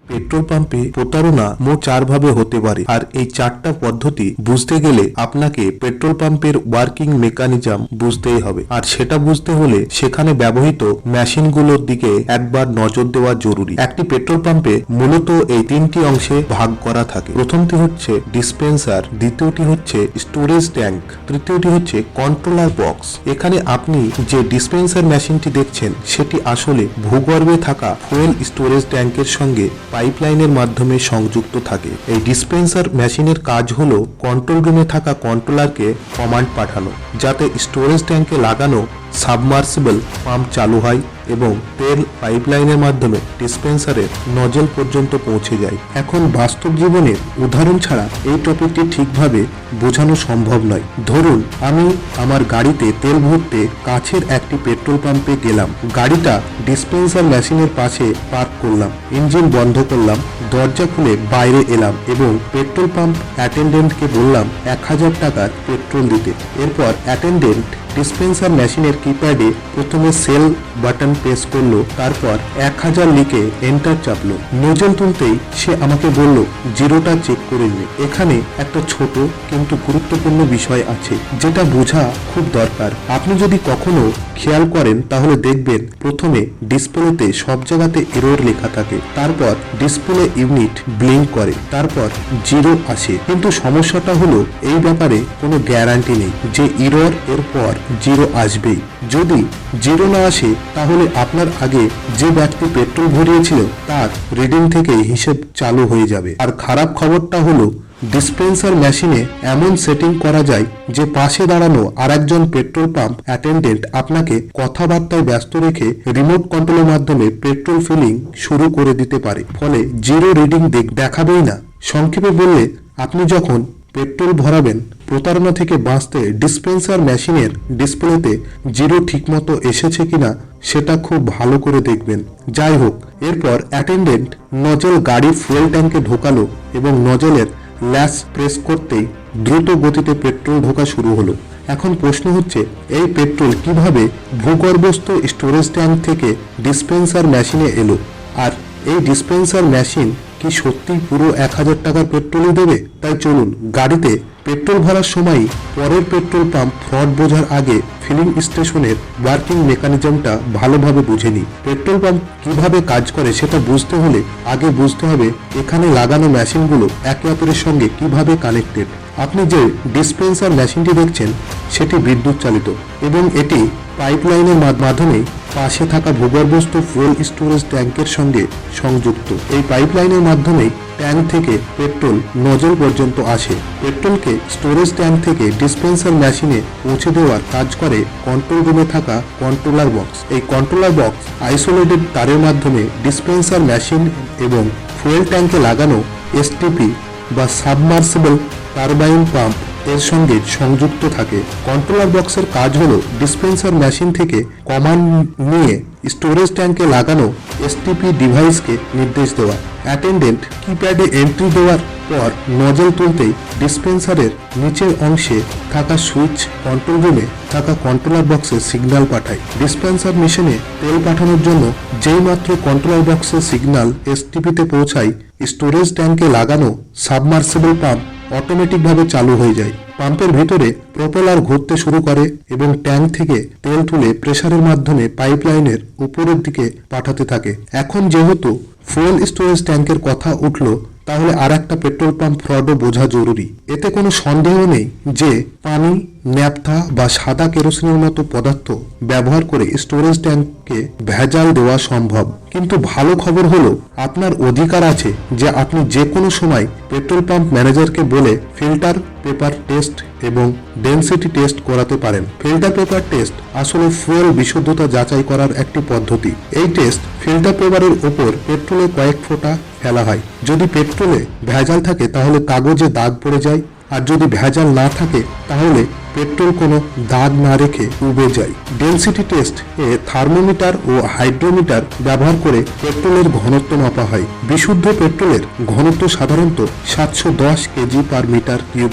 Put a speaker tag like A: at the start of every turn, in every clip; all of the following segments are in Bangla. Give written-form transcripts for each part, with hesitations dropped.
A: পেট্রোল পাম্পে প্রতারণা মোট 4 ভাবে হতে পারে, আর এই 4টা পদ্ধতি বুঝতে গেলে আপনাকে পেট্রোল পাম্পের ওয়ার্কিং মেকানিজম বুঝতেই হবে। আর সেটা বুঝতে হলে সেখানে ব্যবহৃত মেশিনগুলোর দিকে একবার নজর দেওয়া জরুরি। একটি পেট্রোল পাম্পে মূলত এই 3টি অংশে ভাগ করা থাকে। প্রথমটি হচ্ছে ডিসপেন্সার, দ্বিতীয়টি হচ্ছে স্টোরেজ ট্যাঙ্ক, তৃতীয়টি হচ্ছে কন্ট্রোলার বক্স। এখানে আপনি যে ডিসপেন্সার মেশিনটি দেখছেন সেটি আসলে ভূগর্ভে থাকা ফুয়েল স্টোরেজ ট্যাঙ্কের সঙ্গে পাইপলাইনের মাধ্যমে সংযুক্ত থাকে। এই ডিসপেন্সার মেশিনের কাজ হলো কন্ট্রোল রুমে থাকা কন্ট্রোলারকে কমান্ড পাঠানো যাতে স্টোরেজ ট্যাঙ্কে লাগানো সাবমার্সিবল পাম্প চালু হয় এবং তেল পাইপলাইনের মাধ্যমে ডিসপেন্সারের নজল পর্যন্ত পৌঁছে যায়। এখন বাস্তব জীবনের উদাহরণ ছাড়া এই টপিকটি ঠিকভাবে বোঝানো সম্ভব নয়। ধরুন আমি আমার গাড়িতে তেল ভরতে কাছের একটি পেট্রোল পাম্পে গেলাম। গাড়িটা ডিসপেন্সার মেশিনের পাশে পার্ক করলাম, ইঞ্জিন বন্ধ করলাম, দরজা খুলে বাইরে এলাম এবং পেট্রোল পাম্প অ্যাটেন্ডেন্টকে বললাম 1000 টাকার পেট্রোল দিতে। এরপর অ্যাটেন্ডেন্ট ডিসপেন্সার মেশিনের কিপ্যাডে প্রথমে সেল বাটন প্রেস করলো, তারপর 1000 লিখে এন্টার চাপলো। নোজল তুলতেই সে আমাকে বলল জিরোটা চেক করে নে। এখানে একটা ছোট কিন্তু গুরুত্বপূর্ণ বিষয় আছে যেটা বোঝা খুব দরকার। আপনি যদি কখনো খেয়াল করেন তাহলে দেখবেন প্রথমে ডিসপ্লেতে সব জায়গাতে এরর লেখা থাকে, তারপর ডিসপ্লে ইউনিট ব্লিঙ্ক করে, তারপর জিরো আসে। কিন্তু সমস্যাটা হলো এই ব্যাপারে কোনো গ্যারান্টি নেই যে এরর এর পর জিরো আসবেই। যদি জিরো না আসে তাহলে আপনার আগে যে ব্যক্তি পেট্রোল ভরিয়েছিল তার রিডিং থেকে হিসেব চালু হয়ে যাবে। আর খারাপ খবরটা হলো ডিসপেন্সার মেশিনে এমন সেটিং করা যায় যে পাশে দাঁড়ানো আরেকজন পেট্রোল পাম্প অ্যাটেন্ডেন্ট আপনাকে কথাবার্তায় ব্যস্ত রেখে রিমোট কন্ট্রোলের মাধ্যমে পেট্রোল ফিলিং শুরু করে দিতে পারে, ফলে জিরো রিডিং দেখাবেই না। সংক্ষেপে বললে আপনি যখন পেট্রোল ভরাবেন প্রতারণা থেকে বাঁচতে ডিসপেন্সার মেশিনের ডিসপ্লেতে জিরো ঠিকমতো এসেছে কিনা সেটা খুব ভালো করে দেখবেন। যাই হোক, এরপর অ্যাটেন্ডেন্ট নজল গাড়ির ফুয়েল ট্যাঙ্কে ঢোকালো এবং নজলের ল্যাচ প্রেস করতেই দ্রুত গতিতে পেট্রোল ঢোকা শুরু হলো। এখন প্রশ্ন হচ্ছে এই পেট্রোল কিভাবে ভূগর্ভস্থ স্টোরেজ ট্যাঙ্ক থেকে ডিসপেন্সার মেশিনে এলো, আর এই ডিসপেন্সার মেশিন কি সত্যি পুরো 1000 টাকার পেট্রোলই দেবে? তাই চলুন গাড়িতে পেট্রোল ভরার সময় পরের পেট্রোল পাম্প ফ্রড বোঝার আগে ফিলিং স্টেশনের ওয়ার্কিং মেকানিজমটা ভালোভাবে বুঝে নিই। পেট্রোল পাম্প কিভাবে কাজ করে সেটা বুঝতে হলে আগে বুঝতে হবে এখানে লাগানো মেশিনগুলো একে অপরের সঙ্গে কিভাবে কানেক্টেড। আপনি যে ডিসপেন্সার মেশিনটি দেখছেন সেটি বিদ্যুৎ চালিত এবং এটি পাইপলাইনের মাধ্যমে পাশে থাকা ভূগর্ভস্থ ফুয়েল স্টোরেজ ট্যাঙ্কের সঙ্গে সংযুক্ত। এই পাইপলাইনের মাধ্যমে ট্যাঙ্ক থেকে পেট্রোল নজল পর্যন্ত আসে। পেট্রোলকে স্টোরেজ ট্যাঙ্ক থেকে ডিসপেন্সার মেশিনে পৌঁছে দেওয়ার কাজ করে কন্ট্রোল রুমে থাকা কন্ট্রোলার বক্স। এই কন্ট্রোলার বক্স আইসোলেটেড তারের মাধ্যমে ডিসপেন্সার মেশিন এবং ফুয়েল ট্যাঙ্কে লাগানো এসটিপি বা সাবমার্সিবল টারবাইন পাম্প এর সঙ্গে সংযুক্ত থাকে। কন্ট্রোলার বক্সের কাজ হলো ডিসপেন্সার মেশিন থেকে কমান্ড নিয়ে স্টোরেজ ট্যাঙ্কে লাগানো এসটিপি ডিভাইসকে নির্দেশ দেওয়া। অ্যাটেন্ডেন্ট কিপ্যাডে এন্ট্রি দেওয়ার পর নজল তুলতেই ডিসপেন্সারের নিচের অংশে থাকা সুইচ কন্ট্রোল রুমে থাকা কন্ট্রোলার বক্সে সিগন্যাল পাঠায়। ডিসপেন্সার মেশিনে তেল পাঠানোর জন্য যেই মাত্র কন্ট্রোলার বক্সের সিগন্যাল এসটিপিতে পৌঁছায় স্টোরেজ ট্যাঙ্কে লাগানো সাবমার্সিবল পাম্প অটোমেটিকভাবে চালু হয়ে যায়। পাম্পের ভিতরে প্রপেলার ঘুরতে শুরু করে এবং ট্যাঙ্ক থেকে তেল তুলে প্রেসারের মাধ্যমে পাইপলাইনের উপরের দিকে পাঠাতে থাকে। এখন যেহেতু ফুয়েল স্টোরেজ ট্যাঙ্কের কথা উঠল, তাহলে আর একটা পেট্রোল পাম্প ফ্রডও বোঝা জরুরি। এতে কোনো সন্দেহ নেই যে পানি, ন্যাপথা বা সাদা কেরোসিনের মতো পদার্থ ব্যবহার করে স্টোরেজ ট্যাঙ্কে ভেজাল দেওয়া সম্ভব। কিন্তু ভালো খবর হলো আপনার অধিকার আছে যে আপনি যে কোনো সময় পেট্রোল পাম্প ম্যানেজারকে বলে ফিল্টার পেপার টেস্ট এবং ডেনসিটি টেস্ট করাতে পারেন। ফিল্টার পেপার টেস্ট আসলে ফুয়েল বিশুদ্ধতা যাচাই করার একটি পদ্ধতি। এই টেস্ট ফিল্টার পেপারের ওপর পেট্রোলে কয়েক ফোঁটা ফেলা হয়। যদি পেট্রোলে ভেজাল থাকে তাহলে কাগজে দাগ পড়ে যায়, আর যদি ভেজাল না থাকে তাহলে পেট্রোল কোনো দাগ না রেখে উবে যায়। ডেনসিটি টেস্ট এ থার্মোমিটার ও হাইড্রোমিটার ব্যবহার করে পেট্রোলের ঘনত্ব মাপা হয়। বিশুদ্ধ পেট্রোলের ঘনত্ব সাধারণত 710 কেজি পার মিটার কিউব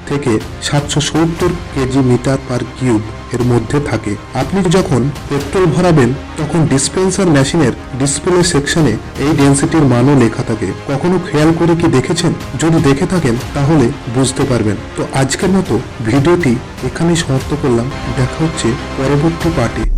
A: থেকে 770 কেজি মিটার পার কিউব এর মধ্যে থাকে। আপনি যখন পেট্রোল ভরাবেন তখন ডিসপেন্সার মেশিনের ডিসপ্লে সেকশনে এই ডেনসিটির মানও লেখা থাকে। কখনো খেয়াল করে কি দেখেছেন? যদি দেখে থাকেন তাহলে বুঝতে পারবেন। তো আজকের মতো ভিডিওটি এখানেই সমাপ্ত করলাম। দেখা হচ্ছে পরবর্তী পার্টে।